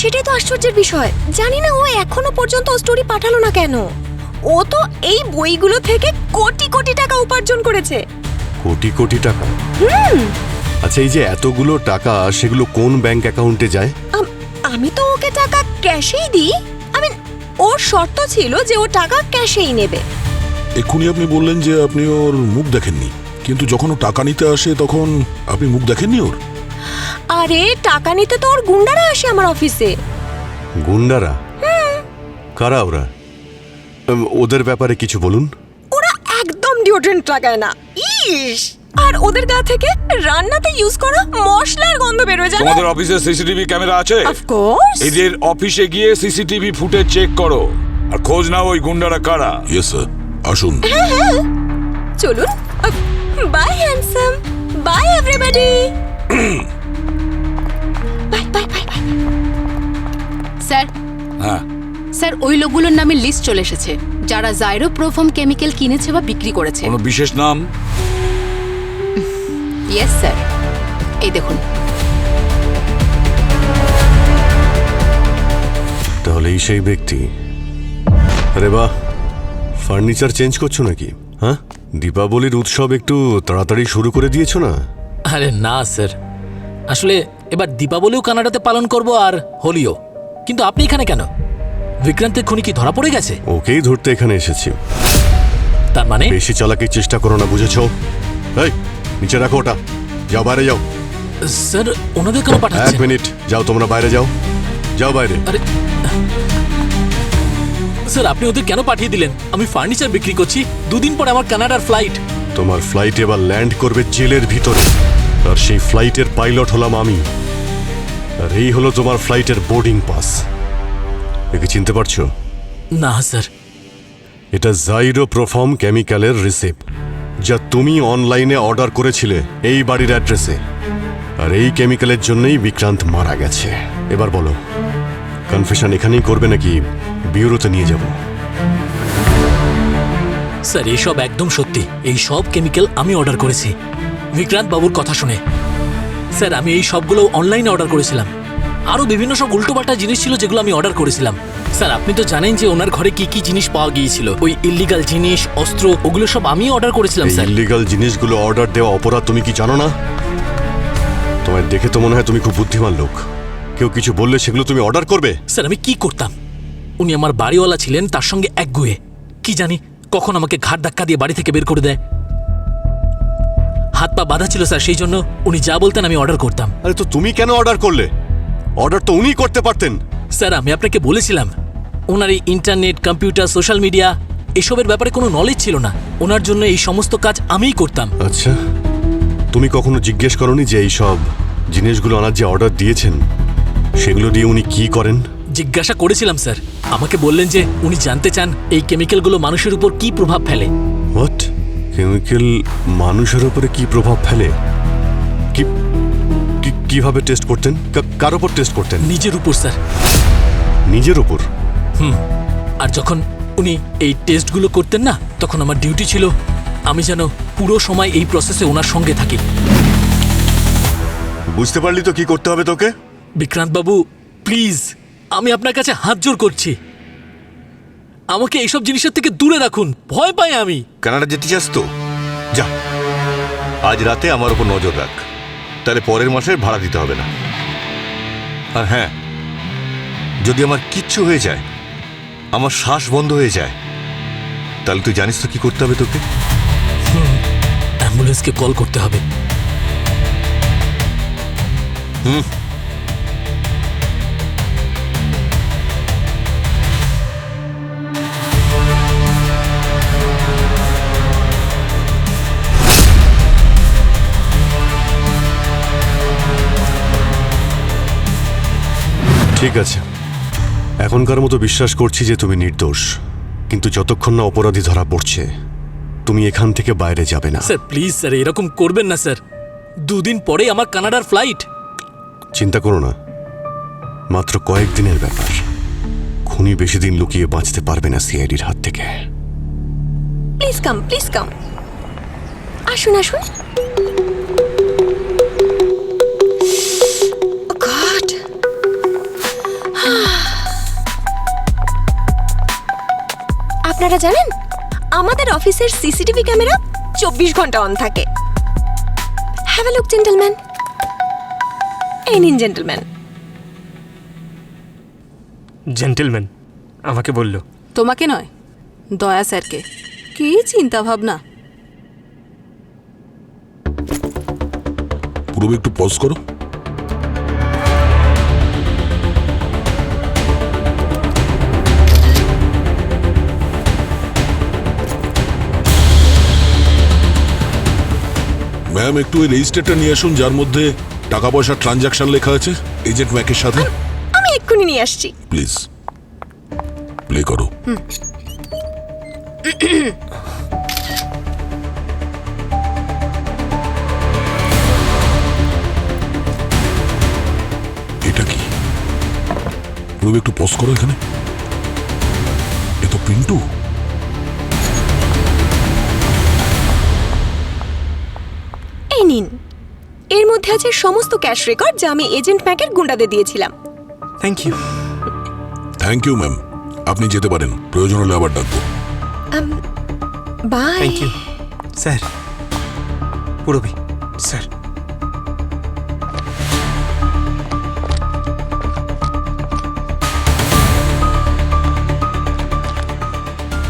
সেটাই তো আশ্চর্যের বিষয়, জানি না ও এখনো পর্যন্ত স্টোরি পাঠালো না কেন। ও তো এই বইগুলো থেকে কোটি কোটি টাকা উপার্জন করেছে। কোটি কোটি টাকা? আচ্ছা, এই যে এতগুলো টাকা, সেগুলো কোন ব্যাংক অ্যাকাউন্টে যায়? আমি তো ওকে টাকা ক্যাশেই দিই। আমি ওর শর্ত ছিল যে ও টাকা ক্যাশেই নেবে। এক্ষুনি আপনি বললেন যে আপনি ওর মুখ দেখেননি, কিন্তু যখন ও টাকা নিতে আসে তখন আপনি মুখ দেখেননি ওর? আরে টাকা নিতে তো ওর গুন্ডারা আসে আমার অফিসে। গুন্ডারা? কারা ওরা? ওদের ব্যাপারে কিছু বলুন। ওরা একদম ডিওড্রেন্ট লাগায় না, ইস। আর আর ওদের গা থেকে রান্নাতে ইউজ করা মশলার গন্ধ বেরোয় জানো? তোমাদের অফিসে সিসিটিভি ক্যামেরা আছে? Of course. এদের অফিসে গিয়ে সিসিটিভি ফুটেজ চেক করো আর খোঁজ নাও ওই গুন্ডারা কারা। ইয়েস স্যার, আসুন। হ্যাঁ, চলুন। Bye handsome, bye everybody. Bye bye bye bye. Sir, হ্যাঁ, স্যার ওই লোকগুলোর নামে লিস্ট চলে এসেছে যারা জাইরোপ্রোফর্ম কেমিক্যাল কিনেছে বা বিক্রি করেছে। কোনো বিশেষ নাম? ইয়েস স্যার, এই দেখুন। তাহলে এই সেই ব্যক্তি। আরে বাহ, ফার্নিচার চেঞ্জ করছো নাকি? হ্যাঁ, দীপাবলির উৎসব একটু তাড়াতাড়ি শুরু করে দিয়েছো না? আরে না স্যার, আসলে এবার দীপাবলিও কানাডাতে পালন করব আর হোলিও। কিন্তু আপনি এখানে কেন? বিক্রান্তের খুনি কি ধরা পড়ে গেছে? ওকেই ধরতে এখানে এসেছি। তার মানে? বেশি চালাকির চেষ্টা করো না, বুঝেছো? এই, নিচে রাখো ওটা, যাও বাইরে যাও। স্যার ওনাদের কেন পাঠাচ্ছেন? 1 মিনিট, যাও তোমরা বাইরে যাও, যাও বাইরে। আরে স্যার, আপনি ওদের কেন পাঠিয়ে দিলেন? আমি ফার্নিচার বিক্রি করছি, 2 দিন পরে আমার কানাডার ফ্লাইট। তোমার ফ্লাইট এবার ল্যান্ড করবে জেলের ভিতরে, আর সেই ফ্লাইটের পাইলট হলাম আমি। আর এই হলো তোমার ফ্লাইটের বোর্ডিং পাস। একে চিনতে পারছো? না স্যার। এটা জাইরোপ্রোফর্ম কেমিক্যালের রিসিপ্ট, যা তুমি অনলাইনে অর্ডার করেছিলে এই বাড়ির অ্যাড্রেসে। আর এই কেমিক্যালের জন্যই বিক্রান্ত মারা গেছে। এবার বলো, কনফেশন এখানেই করবে নাকি বিউরোতে নিয়ে যাব? স্যার এইসব একদম সত্যি। এই সব কেমিক্যাল আমি অর্ডার করেছি বিক্রান্ত বাবুর কথা শুনে। স্যার আমি এই সবগুলো অনলাইনে অর্ডার করেছিলাম। আরও বিভিন্ন সব উল্টোপাল্টা জিনিস ছিল যেগুলো আমি অর্ডার করেছিলাম। স্যার আপনি তো জানেন যে ওনার ঘরে কি কি জিনিস পাওয়া গিয়েছিল। ওই ইল্লিগাল জিনিস, অস্ত্র, ওগুলো সব আমি অর্ডার করেছিলাম স্যার। ইল্লিগাল জিনিসগুলো অর্ডার দেওয়া অপরাধ তুমি কি জানো না? তোমায় দেখে তো মনে হয় তুমি খুব বুদ্ধিমান লোক। কেউ কিছু বললে সেগুলো তুমি অর্ডার করবে? স্যার আমি কি করতাম? উনি আমার বাড়িওয়ালা ছিলেন, তার সঙ্গে একগুয়ে। কি জানি কখন আমাকে ঘাট ধাক্কা দিয়ে বাড়ি থেকে বের করে দেয়। হাত পা বাঁধা ছিল স্যার, সেই জন্য উনি যা বলতেন আমি অর্ডার করতাম। আরে তো তুমি কেন অর্ডার করলে? অর্ডার তো উনিই করতে পারতেন। স্যার আমি আপনাকে বলেছিলাম ওনার এই ইন্টারনেট, কম্পিউটার, সোশ্যাল মিডিয়া এসবের ব্যাপারে কোনো নলেজ ছিল না। ওনার জন্য এই সমস্ত কাজ আমিই করতাম। আচ্ছা, তুমি কখনো জিজ্ঞেস করনি যে এই সব জিনিসগুলো আনার যে অর্ডার দিয়েছেন সেগুলো দিয়ে উনি কি করেন? জিজ্ঞাসা করেছিলাম স্যার। আমাকে বললেন যে উনি জানতে চান এই কেমিক্যালগুলো মানুষের উপর কি প্রভাব ফেলে। হোয়াট? কেমিক্যাল মানুষের উপরে কি প্রভাব ফেলে? কিভাবে টেস্ট করতেন? কার উপর টেস্ট করতেন? নিজের উপর স্যার। নিজের উপর? আর যখন উনি এই টেস্টগুলো করতেন না, তখন আমার ডিউটি ছিল আমি যেন পুরো সময় এই প্রসেসে ওনার সঙ্গে থাকি। বুঝতে পারলি তো কি করতে হবে তোকে? বিক্রান্ত বাবু প্লিজ, আমি আপনার কাছে হাত জোর করছি, আমাকে এইসব জিনিসের থেকে দূরে রাখুন। ভয় পাই আমি। কানাডা যেতে চাস তো যা, আজ রাতে আমার উপর নজর রাখ, তাহলে পরের মাসের ভাড়া দিতে হবে না। আর হ্যাঁ, যদি আমার কিচ্ছু হয়ে যায়, আমার শ্বাস বন্ধ হয়ে যায়, তাহলে তুই জানিস তো কি করতে হবে তোকে? অ্যাম্বুলেন্সকে কল করতে হবে। ঠিক আছে, এখনকার মতো বিশ্বাস করছি যে তুমি নির্দোষ, কিন্তু যতক্ষণ না অপরাধী ধরা পড়ছে তুমি এখান থেকে বাইরে যাবে না। স্যার প্লিজ স্যার, এরকম করবেন না স্যার। 2 দিন পরে আমার কানাডার ফ্লাইট। চিন্তা করো না, মাত্র কয়েকদিনের ব্যাপার। খুনি বেশি দিন লুকিয়ে বাঁচতে পারবে না সিআইডির হাত থেকে। Please come, please come. আসুন আসুন। গড, আপনারা জানেন আমাদের অফিসের সিসিটিভি ক্যামেরা 24 ঘন্টা অন থাকে। Have a look gentleman. এই নিন জেন্টলম্যান। জেন্টলম্যান আমাকে বলল। তোমাকে নয়, দয়া স্যারকে। কি চিন্তা ভাবনা। পুরো একটু পজ করো। ম্যাম একটু ওই রেজিস্টারটা নিয়ে আসুন যার মধ্যে টাকা পয়সার ট্রানজাকশন লেখা আছে এজেন্ট ম্যাকের সাথে। আমি এক্ষুনি নিয়ে আসছি। প্লিজ প্লে করো। এটা কি রবি, একটু পজ করো এখানে। এ তো পিন্টু। এই নিন, এর মধ্যে আছে সমস্ত ক্যাশ রেকর্ড যা আমি এজেন্ট ম্যাকের গুন্ডাদের দিয়েছিলাম। Thank you. Thank you ma'am, আপনি যেতে পারেন, প্রয়োজন হলে আবার ডাকবো। Bye. Thank you sir. Purabi sir.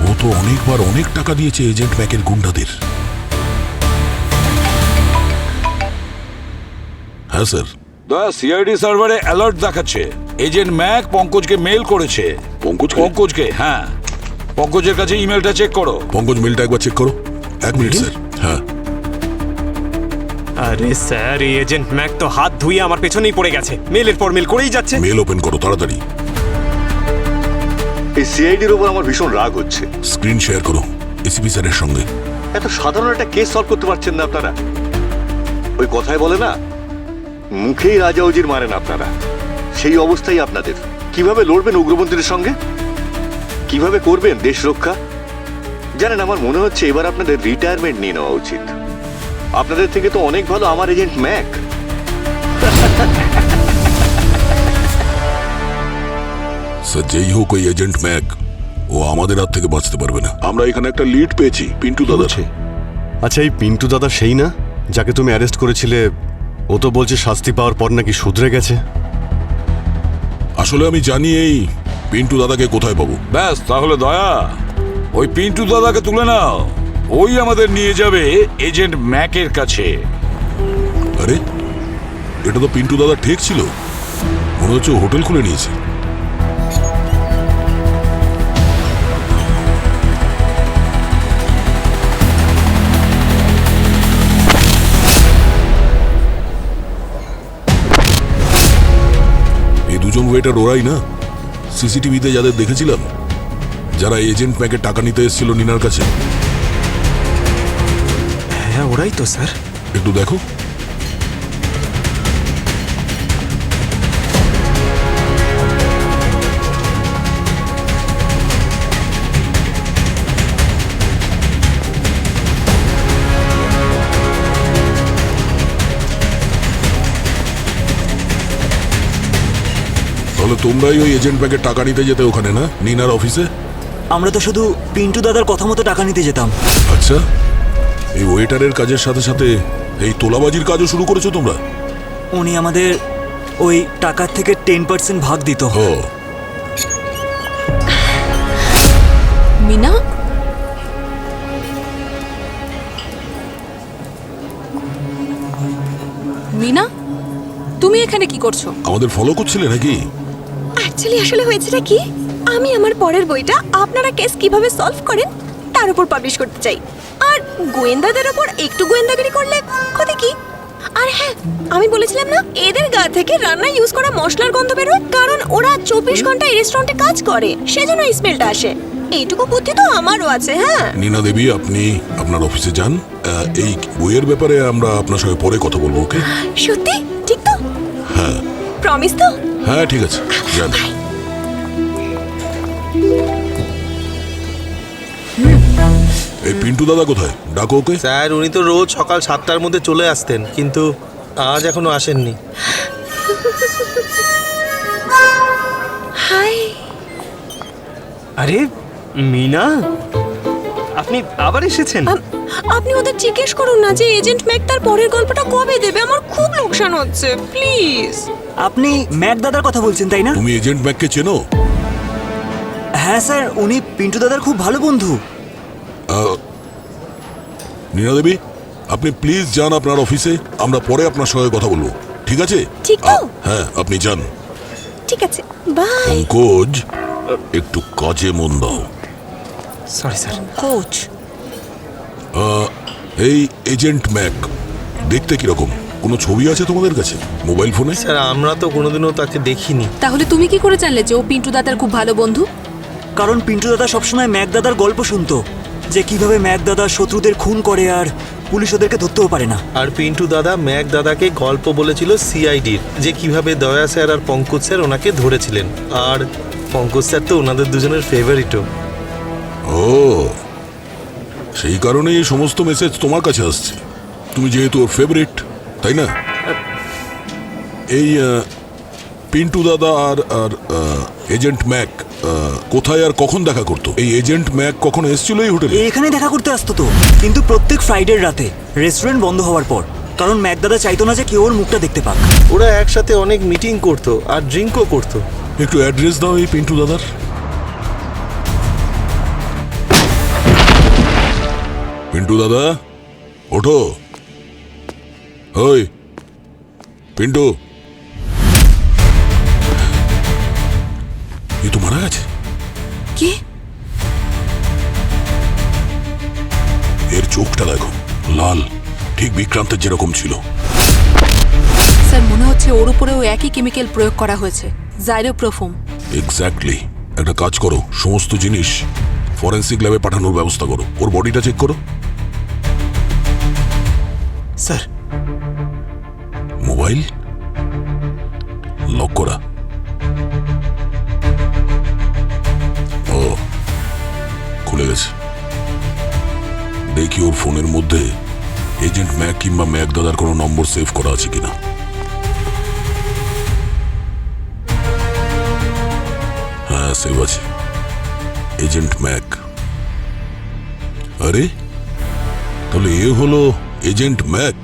ও তো অনেকবার অনেক টাকা দিয়েছে এজেন্ট ম্যাকের গুন্ডাদের। হ্যাঁ স্যার। সিআইডি সার্ভারে অ্যালার্ট দেখাচ্ছে এজেন্ট ম্যাক পঙ্কজকে মেল করেছে। পঙ্কজকে? হ্যাঁ, পঙ্কজের কাছে ইমেলটা চেক করো। পঙ্কজ মেলটা একবার চেক করো। 1 মিনিট স্যার। হ্যাঁ। আরে স্যার, এই এজেন্ট ম্যাক তো হাত ধুয়ে আমার পেছনেই পড়ে গেছে, মেলের পর মেল করেই যাচ্ছে। মেল ওপেন করো তাড়াতাড়ি। এই সিআইডির উপর আমার ভীষণ রাগ হচ্ছে। স্ক্রিন শেয়ার করো এসিপি স্যারের সঙ্গে। এত সাধারণ একটা কেস সলভ করতে পারছেন না আপনারা। ওই কথায় বলে না, মুখেই রাজা উজির মারেন আপনারা। সেই অবস্থাই আপনাদের। কিভাবে লড়বেন উগ্রপন্থীদের সঙ্গে, কিভাবে করবেন দেশ রক্ষা? জানেন, আমার মনে হচ্ছে এবার আপনাদের রিটায়ারমেন্ট নিয়ে নেওয়া উচিত। আপনাদের থেকে তো অনেক ভালো আমার এজেন্ট ম্যাক। স্যার যেই হোক ওই এজেন্ট ম্যাক ও আমাদের হাত থেকে বাঁচতে পারবে না। আমরা এখানে একটা লিড পেয়েছি পিন্টু দাদা। আচ্ছা, এই পিন্টু দাদা সেই না যাকে তুমি অ্যারেস্ট করেছিলে? ও তো বলছে শাস্তি পাওয়ার পর নাকি শুধরে গেছে। আসলে আমি জানি এই পিন্টু দাদাকে কোথায় পাবো। ব্যাস, তাহলে দয়া ওই পিন্টু দাদাকে তুলে নাও। ওই আমাদের নিয়ে যাবে এজেন্ট ম্যাকের কাছে। আরে এটা তো পিন্টু দাদা ঠিক ছিল, মনে হচ্ছে হোটেল খুলে নিয়েছে। এই দুজন ওয়েটার ওরাই না সিসিটিভিতে যাদের দেখেছিলাম, যারা এজেন্ট ম্যাকের টাকা নিতে এসেছিল নিনার কাছে? হ্যাঁ, ওরাই তো স্যার। একটু দেখো। তাহলে তোমরাই ওই এজেন্ট ব্যাগের টাকা নিতে যেতে ওখানে না, নিনার অফিসে? আমরা তো শুধু পিন্টু দাদার কথা মতো টাকা নিতে যেতাম। আচ্ছা, এই ওয়েটারের কাজের সাথে সাথে এই তোলাবাজির কাজও শুরু করেছো তোমরা? উনি আমাদের ওই টাকার থেকে 10% ভাগ দিত। মিনা, মিনা, তুমি এখানে কি করছো? আমাদের ফলো করছিলে নাকি? অ্যাকচুয়ালি আসলে হয়েছেটা কি, আমি আমার পরের বইটা আপনারা কেস কিভাবে সলভ করেন তার উপর পাবলিশ করতে চাই। আর গোয়েন্দাদের উপর একটু গোয়েন্দাগিরি করলে ক্ষতি কি? আর হ্যাঁ, আমি বলেছিলাম না এদের গা থেকে রান্না ইউজ করা মশলার গন্ধ বেরোয়, কারণ ওরা 24 ঘন্টা এই রেস্টুরেন্টে কাজ করে, সেজন্য এই স্মেলটা আসে। এইটুকু বুদ্ধি তো আমারও আছে। হ্যাঁ নীনা দেবী, আপনি আপনার অফিসে যান। এই বইয়ের ব্যাপারে আমরা আপনার সঙ্গে পরে কথা বলবো। ওকে? সত্যি? ঠিক তো? হ্যাঁ। প্রমিস তো? হ্যাঁ ঠিক আছে, যান। এই পিন্টু দাদা কোথায়? ডাকো ওকে। স্যার, উনি তো রোজ সকাল 7টার মধ্যে চলে আসতেন, কিন্তু আজ এখনো আসেননি। হাই। আরে মিনা, আপনি আবার এসেছেন? আপনি ওদের জিজ্ঞেস করুন না যে এজেন্ট ম্যাক তার পরের গল্পটা কবে দেবে। আমার খুব লোকসান হচ্ছে, প্লিজ। আপনি ম্যাক দাদার কথা বলছেন তাই না? তুমি এজেন্ট ম্যাককে চেনো? হ্যাঁ স্যার, উনি পিন্টু দাদার খুব ভালো বন্ধু। নীনা দেবী, আপনি প্লিজ যান আপনার অফিসে, আমরা পরে আপনার সঙ্গে কথা বলবো, ঠিক আছে? ঠিক তো? হ্যাঁ, আপনি যান। ঠিক আছে, বাই। পঙ্কজ, একটু কাজে মন দাও। Sorry sir. কোচ, এই এজেন্ট ম্যাক দেখতে কিরকম? কোনো ছবি আছে তোমাদের কাছে মোবাইল ফোনে? স্যার আমরা তো কোনোদিনও তাকে দেখিনি। তাহলে তুমি কি করে জানলে যে ও পিন্টু দাদার খুব ভালো বন্ধু? কারণ পিন্টু দাদা সবসময় ম্যাক দাদার গল্প শুনতো, যে কিভাবে ম্যাক দাদা শত্রুদের খুন করে আর পুলিশ ওদেরকে ধরতেও পারে না। আর পিন্টু দাদা ম্যাক দাদাকে গল্প বলেছিল সিআইডির, যে কিভাবে দয়া স্যার আর পঙ্কজ স্যার ওনাকে ধরেছিলেন। আর পঙ্কজ স্যার তো ওনাদের দুজনের ফেভারিটও। ও, সেই কারণেই এই সমস্ত মেসেজ তোমার কাছে আসছে। তুমি যেহেতু ওর ফেভারিট, তাই না? এই পিন্টু দাদা আর আর এজেন্ট ম্যাক কোথায় আর কখন দেখা করতো? এই এজেন্ট ম্যাক কখন এসেছিল এই হোটেলে? এখানে দেখা করতে আসতো তো, কিন্তু প্রত্যেক ফ্রাইডের রাতে, রেস্টুরেন্ট বন্ধ হওয়ার পর। কারণ ম্যাক দাদা চাইতো না যে কেউ ওর মুখটা দেখতে পাক। ওরা একসাথে অনেক মিটিং করতো আর ড্রিঙ্কও করতো। একটু অ্যাড্রেস দাও এই পিন্টু দাদার। পিন্টু দাদা, ওঠো। ওই পিন্টু, এ তো মারা গেছে। কি? এর চোখটা দেখো, লাল, ঠিক বিক্রান্তের যেরকম ছিল। স্যার মনে হচ্ছে ওর উপরেও একই কেমিক্যাল প্রয়োগ করা হয়েছে, জাইরোপ্রোফোম। এক্স্যাক্টলি। একটা কাজ করো, সমস্ত জিনিস ফরেন্সিক ল্যাবে পাঠানোর ব্যবস্থা করো। ওর বডিটা চেক করো। স্যার মোবাইল লক করা। ও, খুলে গেছে। দেখি ওর ফোনের মধ্যে এজেন্ট ম্যাক কিংবা ম্যাক দাদার কোনো নম্বর সেভ করা আছে কিনা। হ্যাঁ, সেভ আছে, এজেন্ট ম্যাক। আরে, তাহলে এ হলো এজেন্ট ম্যাক।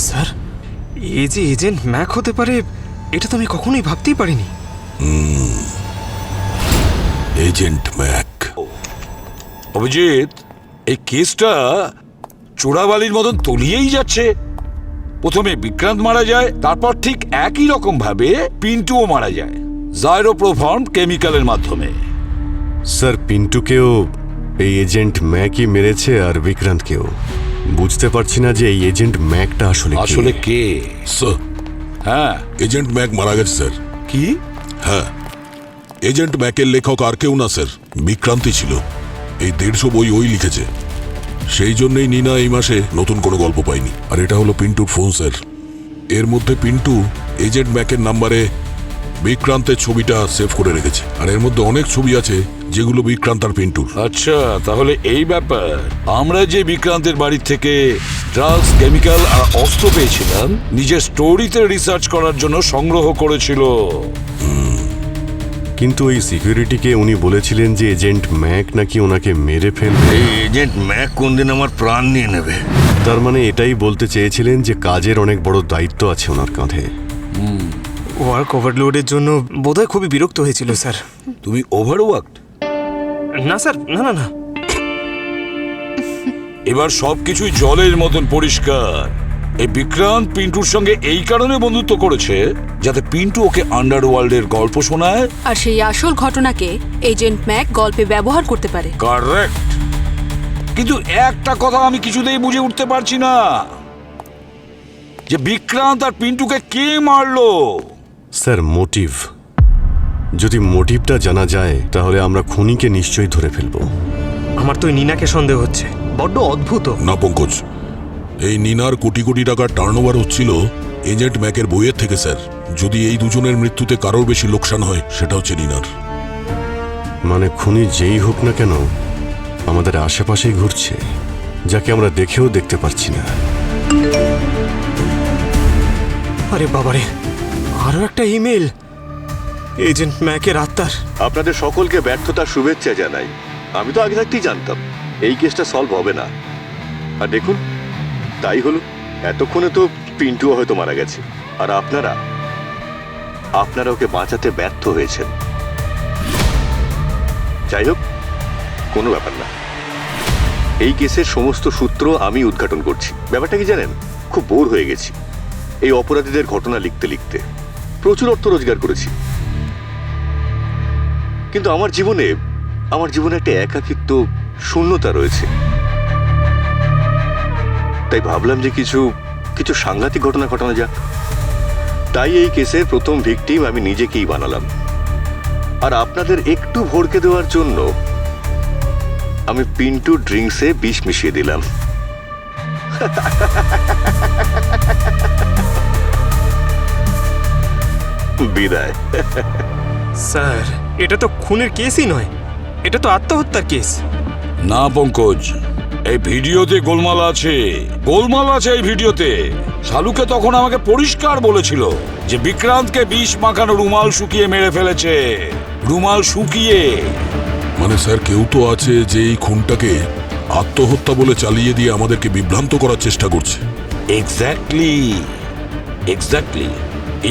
স্যার, এ যে এজেন্ট ম্যাক হতে পারে এটা তো আমি কখনোই ভাবতেই পারিনি। Agent Mac. অভিজিৎ, এই কেসটা চোরাবালির মতন তলিয়েই যাচ্ছে। প্রথমে বিক্রান্ত মারা যায়, তারপর ঠিক একই রকম ভাবে পিন্টুও মারা যায় জাইরোপ্রোফর্ম কেমিক্যালের মাধ্যমে। স্যার, পিন্টুকেও এই এজেন্ট ম্যাকই মেরেছে আর বিক্রান্তকেও। বুঝতে পারছি না যে এই এজেন্ট ম্যাকটা আসলে কে। স্যার, হ্যাঁ, এজেন্ট ম্যাক মারা গেছে স্যার। কি? হ্যাঁ, এজেন্ট ম্যাকের লেখক আর কেউ না স্যার, বিক্রান্তি ছিল। এই 150 বই ওই লিখেছে। সেই জন্যই নিনা এই মাসে নতুন কোনো গল্প পায়নি। আর এটা হলো পিন্টুর ফোন স্যার। এর মধ্যে পিন্টু এজেন্ট ম্যাকের নাম্বারে বিক্রান্তের ছবিটা সেভ করে রেখেছে। আর এর মধ্যে অনেক ছবি আছে যেগুলো বিক্রান্ত আর পিন্টুর। আচ্ছা, তাহলে এই ব্যাপার। আমরা যে বিক্রান্তের বাড়ি থেকে ড্রাগস, কেমিক্যাল আর অস্ত্র পেয়েছিলাম, নিজের স্টোরিতে রিসার্চ করার জন্য সংগ্রহ করেছিল। কিন্তু ওই সিকিউরিটিকে উনি বলেছিলেন যে এজেন্ট ম্যাক নাকি ওনাকে মেরে ফেলবে। এই এজেন্ট ম্যাক কোনদিন আমার প্রাণ নিয়ে নেবে। তার মানে এটাই বলতে চেয়েছিলেন যে কাজের অনেক বড় দায়িত্ব আছে ওনার কাঁধে। ওয়ার্ক ওভারলোডের জন্য বোধহয় খুবই বিরক্ত হয়েছিল স্যার। তুমি ওভারওয়ার্কড? না স্যার, না না না। এবার সবকিছুই জলের মতন পরিষ্কার। এই বিক্রান্ত পিন্টুর সঙ্গে এই কারণে বন্ধুত্ব করেছে যাতে পিন্টু ওকে আন্ডারওয়ার্ল্ডের গল্প শোনায় আর সেই আসল ঘটনাকে এজেন্ট ম্যাক গল্পে ব্যবহার করতে পারে। কারেক্ট। কিন্তু একটা কথা আমি কিছুতেই বুঝে উঠতে পারছি না, যে বিক্রান্ত আর পিন্টুকে কে মারলো। Sir, motive. যদি মোটিভটা জানা যায় তাহলে আমরা খুনিকে নিশ্চয়ই ধরে ফেলবো। আমার তো নিনাকে সন্দেহ হচ্ছে, বড্ড অদ্ভুত। না পঙ্কজ, এই নিনার কোটি কোটি টাকার টার্নওভার হচ্ছিল এজেন্ট ম্যাকের বইয়ের থেকে স্যার। যদি এই দুজনের মৃত্যুতে কারোর বেশি লোকসান হয় সেটা হচ্ছে নিনার। মানে খুনি যেই হোক না কেন আমাদের আশেপাশেই ঘুরছে, যাকে আমরা দেখেও দেখতে পাচ্ছি না। আরে বাবারে, আরো একটা ইমেল এজেন্ট ম্যাকের আত্মার। আপনাদের সকলকে ব্যর্থতার শুভেচ্ছা জানাই। আমি তো আগে থাকতেই জানতাম এই কেসটা সলভ হবে না। আর দেখুন, তাই হলো। এতক্ষণে তো পিন্টুও হয়তো মারা গেছে, আর আপনারা ওকে বাঁচাতে ব্যর্থ হয়েছেন। যাই হোক, কোনো ব্যাপার না। এই কেসের সমস্ত সূত্র আমি উদ্ঘাটন করছি। ব্যাপারটা কি জানেন, খুব বোর হয়ে গেছি এই অপরাধীদের ঘটনা লিখতে লিখতে। প্রচুর অর্থ রোজগার করেছি, কিন্তু আমার জীবনে একটা একাকিত্ব, শূন্যতা রয়েছে। তাই ভাবলাম যে কিছু কিছু সাংঘাতিক ঘটনা ঘটানো যাক। তাই এই কেসের প্রথম ভিকটিম আমি নিজেকেই বানালাম। আর আপনাদের একটু ভড়কে দেওয়ার জন্য আমি পিন্টু ড্রিঙ্কসে বিষ মিশিয়ে দিলাম। বিদায়। স্যার, এটা তো খুনের কেসই নয়, এটা তো আত্মহত্যার কেস। না পঙ্কজ, এই ভিডিওতে গোলমাল আছে, গোলমাল আছে এই ভিডিওতে। শালুকে তখন আমাকে পরিষ্কার বলেছিল যে বিক্রান্তকে বিষ মাখানো রুমাল শুকিয়ে মেরে ফেলেছে, রুমাল শুকিয়ে। মানে স্যার, কেউ তো আছে যে এই খুনটাকে আত্মহত্যা বলে চালিয়ে দিয়ে আমাদেরকে বিভ্রান্ত করার চেষ্টা করছে। Exactly, exactly.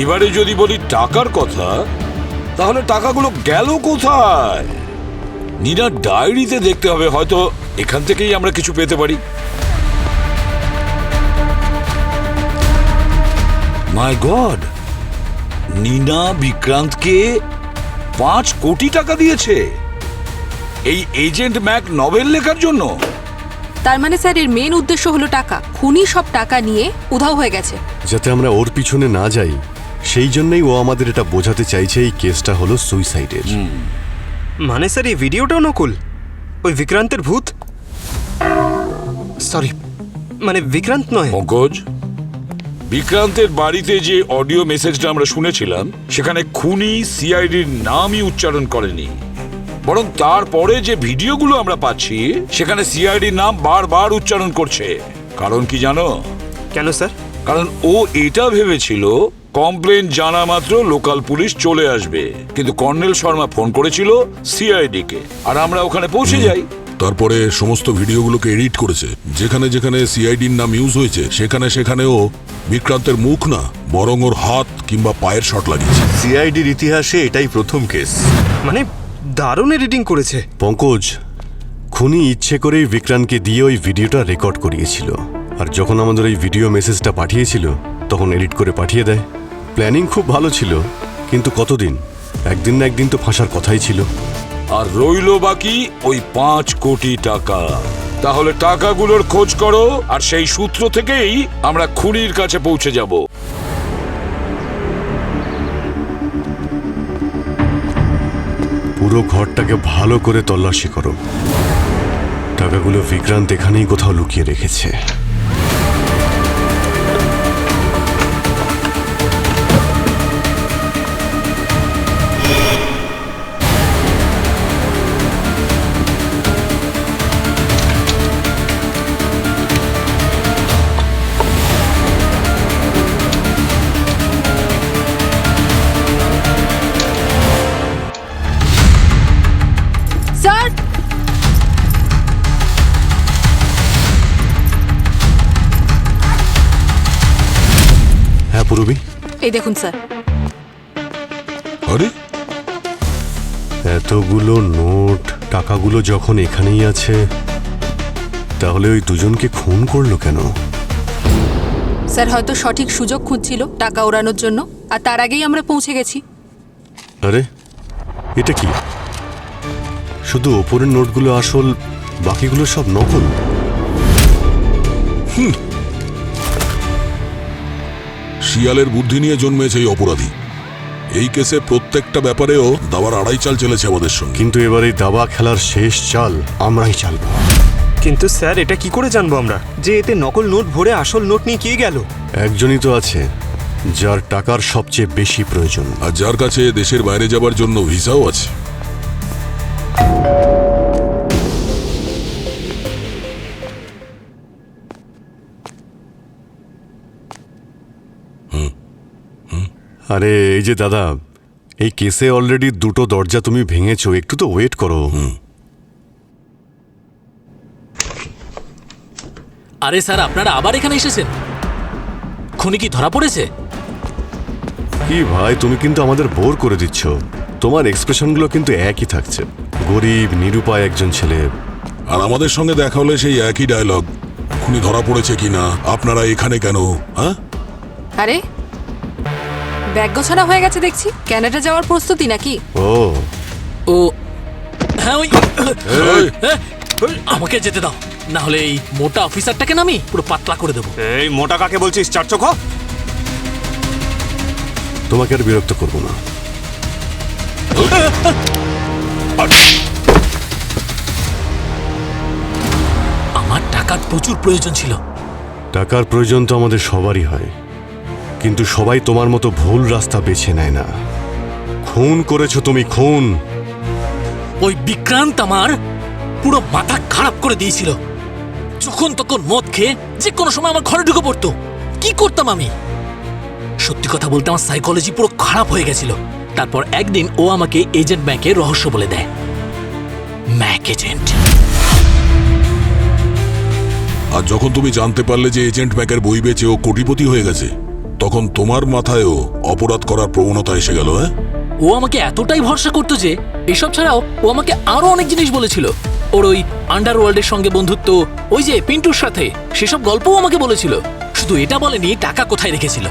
এবারে যদি বলি টাকার কথা, তাহলে টাকাগুলো গেল কোথায়? নীনার ডায়েরিতে দেখতে হবে, হয়তো এখান থেকেই আমরা কিছু পেতে পারি। মাই গড, নীনা বিক্রান্তকে 5 কোটি টাকা দিয়েছে এই এজেন্ট ম্যাক নভেল লেখার জন্য। তার মানে স্যার এর মেন উদ্দেশ্য হলো টাকা। খুনি সব টাকা নিয়ে উধাও হয়ে গেছে। যাতে আমরা ওর পিছনে না যাই, সেই জন্যই ও আমাদের এটা বোঝাতে চাইছে এই কেসটা হলো সুইসাইডের। মানে স্যার এই ভিডিওটাও নকল? ওই বিক্রান্তের ভূত, সরি মানে বিক্রান্ত নয়। পঙ্কজ, বিক্রান্তের বাড়িতে যে অডিও মেসেজটা আমরা শুনেছিলাম, সেখানে খুনি সিআইডির নামই উচ্চারণ করেনি, বরং তারপরে যে ভিডিওগুলো আমরা পাচ্ছি সেখানে সিআইডির নাম বারবার উচ্চারণ করছে। কারণ কি জানো? কেন স্যার? কারণ ও এটা ভেবেছিল কমপ্লেন জানা মাত্র লোকাল পুলিশ চলে আসবে, কিন্তু কর্নেল শর্মা ফোন করেছিল সিআইডি কে, আর আমরা ওখানে পৌঁছে যাই। তারপরে সমস্ত ভিডিওগুলোকে এডিট করেছে, যেখানে যেখানে সিআইডির নাম ইউজ হয়েছে সেখানে সেখানেও বিক্রান্তের মুখ না, বরং ওর হাত কিংবা পায়ের শট লাগিয়েছে। সিআইডির ইতিহাসে এটাই প্রথম কেস। মানে দারুণ এডিটিং করেছে। পঙ্কজ, খুনি ইচ্ছে করেই বিক্রান্তকে দিয়ে ওই ভিডিওটা রেকর্ড করিয়েছিল, আর যখন আমাদের ওই ভিডিও মেসেজটা পাঠিয়েছিল তখন এডিট করে পাঠিয়ে দেয়। প্ল্যানিং খুব ভালো ছিল, কিন্তু কতদিন? একদিন না একদিন তো ফাঁসার কথাই ছিল। আর রইল বাকি ওই 5 কোটি টাকা। তাহলে টাকাগুলোর খোঁজ করো, আর সেই সূত্র থেকেই আমরা খুনির কাছে পৌঁছে যাব। পুরো ঘরটাকে ভালো করে তল্লাশি করো। টাকাগুলো বিক্রান্ত এখানেই কোথাও লুকিয়ে রেখেছে। স্যার, হ্যাঁ পূরবী, এই দেখুন স্যার। আরে এতগুলো নোট, টাকাগুলো যখন এখানেই আছে, তাহলে ওই দুজনকে খুন করলো কেন? স্যার হয়তো সঠিক সুযোগ খুঁজছিল টাকা ওড়ানোর জন্য, আর তার আগেই আমরা পৌঁছে গেছি। আরে এটা কি? শুধু ওপরের নোটগুলো আসল, বাকিগুলো সব নকল। শিয়ালের বুদ্ধি নিয়ে জন্মেছে এই অপরাধী। এই কেসে প্রত্যেকটা ব্যাপারেও দাবার আড়াই চাল চলেছে আমাদের সঙ্গে। কিন্তু এবার এই দাবা খেলার শেষ চাল আমরাই চালবো। কিন্তু স্যার এটা কি করে জানবো আমরা যে এতে নকল নোট ভরে আসল নোট নিয়ে কে গেল? একজনই তো আছে যার টাকার সবচেয়ে বেশি প্রয়োজন, আর যার কাছে দেশের বাইরে যাবার জন্য ভিসাও আছে। আরে এই যে দাদা, এই কেসে অলরেডি 2টো দরজা তুমি ভেঙেছো, একটু তো ওয়েট করো। আরে স্যার, আপনারা আবার এখানে এসেছেন? খুনি কি ধরা পড়েছে? কি ভাই, তুমি কিন্তু আমাদের বোর করে দিচ্ছ। তোমার এক্সপ্রেশনগুলো কিন্তু একই থাকছে। গরিব নিরুপায় একজন ছেলে, আর আমাদের সঙ্গে দেখা হলে সেই একই ডায়লগ, খুনি ধরা পড়েছে কিনা, আপনারা এখানে কেন? হ্যাঁ, আরে ব্যাগ গোছানো হয়ে গেছে দেখছি। কানাডা যাওয়ার প্রস্তুতি নাকি? ও হ্যাঁ, ওই আমাকে যেতে দাও। না হলে এই মোটা অফিসারটাকে না আমি পুরো পাতলা করে দেবো। এই মোটা কাকে বলছিস, চার চোখ? তোমাকে আর বিরক্ত করবো না। আমার টাকার প্রচুর প্রয়োজন ছিল। টাকার প্রয়োজন তো আমাদের সবারই হয়, কিন্তু সবাই তোমার মতো ভুল রাস্তা বেছে নেয় না। খুন করেছো তুমি, খুন। ওই বিক্রান্ত আমার পুরো মাথা খারাপ করে দিয়েছিল। যখন তখন মদ খেয়ে যে কোনো সময় আমার ঘরে ঢুকে পড়তো। কি করতাম আমি? সত্যি কথা বলতে আমার সাইকোলজি পুরো খারাপ হয়ে গেছিল। তারপর একদিন ও আমাকে এজেন্ট ম্যাকের রহস্য বলে দেয়। Mac agent. আর যখন তুমি জানতে পারলে যে এজেন্ট ম্যাকের বই বেচে ও কোটিপতি হয়ে গেছে, তখন তোমার মাথায়ও অপরাধ করার প্রবণতা এসে গেল। হ্যাঁ, ও আমাকে এতটাই ভরসা করতো যে এসব ছাড়াও ও আমাকে আরো অনেক জিনিস বলেছিল। ওর ওই আন্ডারওয়ার্ল্ডের সঙ্গে বন্ধুত্ব, ওই যে পিন্টুর সাথে, সেসব গল্পও আমাকে বলেছিল। শুধু এটা বলেনি টাকা কোথায় রেখেছিল।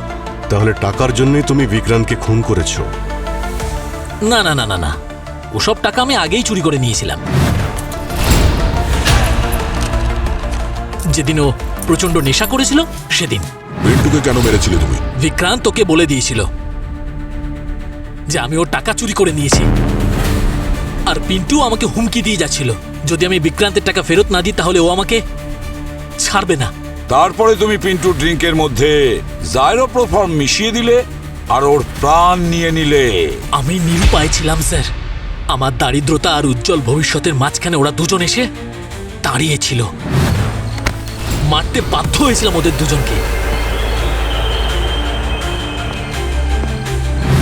তাহলে টাকার জন্যই তুমি বিক্রান্তকে খুন করেছো? না না না না না, ওসব টাকা আমি আগেই চুরি করে নিয়েছিলাম। যেদিন ও প্রচন্ড নেশা করেছিল সেদিন। পিন্টুকে কেন মেরেছিলে তুমি? বিক্রান্ত ওকে বলে দিয়েছিল যে আমি ওর টাকা চুরি করে নিয়েছি। আর পিন্টু আমাকে হুমকি দিয়ে যাচ্ছিল, যদি আমি বিক্রান্তের টাকা ফেরত না দিই তাহলে ও আমাকে ছাড়বে না। তারপরে তুমি পিন্টু ড্রিঙ্কের মধ্যে জাইরোপ্রোফর্ম মিশিয়ে দিলে আর ওর প্রাণ নিয়ে নিলে। আমি নিরুপায় ছিলাম স্যার। আমার দারিদ্রতা আর উজ্জ্বল ভবিষ্যতের মাঝখানে ওরা দুজন এসে দাঁড়িয়েছিল। মারতে বাধ্য হয়েছিলাম ওদের দুজনকে।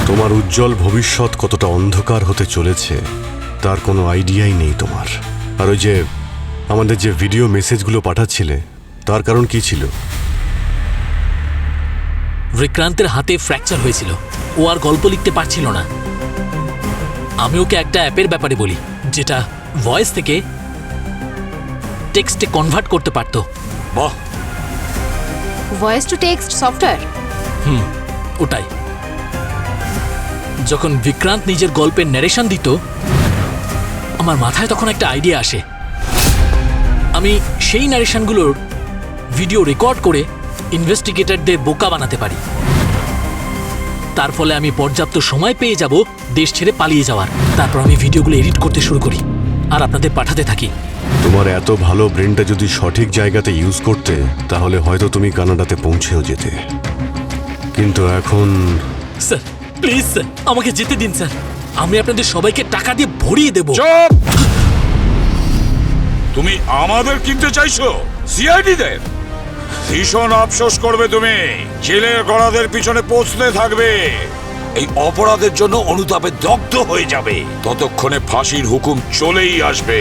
তোমার উজ্জ্বল ভবিষ্যৎ কতটা অন্ধকার হতে চলেছে তার কোনো আইডিয়াই নেই তোমার। আর ওই যে আমাদের যে ভিডিও মেসেজগুলো পাঠাচ্ছিলে, তার কারণ কি ছিল? বিক্রান্তের হাতে ফ্র্যাকচার হয়েছিল, ও আর গল্প লিখতে পারছিল না। আমি ওকে একটা অ্যাপের ব্যাপারে বলি যেটা ভয়েস থেকে টেক্সটে কনভার্ট করতে পারতো। বাহ, ভয়েস টু টেক্সট সফটওয়্যার। ওটাই। যখন বিক্রান্ত নিজের গল্পের ন্যারেশন দিত, আমার মাথায় তখন একটা আইডিয়া আসে। আমি সেই ন্যারেশনগুলোর ভিডিও রেকর্ড করে ইনভেস্টিগেটরদের বোকা বানাতে পারি। তার ফলে আমি পর্যাপ্ত সময় পেয়ে যাব দেশ ছেড়ে পালিয়ে যাওয়ার। তারপর আমি ভিডিওগুলো এডিট করতে শুরু করি আর আপনাদের পাঠাতে থাকি। তোমার এত ভালো ব্রেনটা যদি সঠিক জায়গাতে ইউজ করতে, তাহলে হয়তো তুমি কানাডাতে পৌঁছেও যেতে। কিন্তু এখন স্যার প্লিজ স্যার, আমাকে যেতে দিন স্যার। আমি আপনাদের সবাইকে টাকা দিয়ে ভরিয়ে দেব। তুমি আমাদের কিনতে চাইছো সিআইডিদের? ভীষণ আফসোস করবে তুমি। জেলের গড়াদের পিছনে পৌঁছতে থাকবে। এই অপরাধের জন্য অনুতাপে দগ্ধ হয়ে যাবে। ততক্ষণে ফাঁসির হুকুম চলেই আসবে।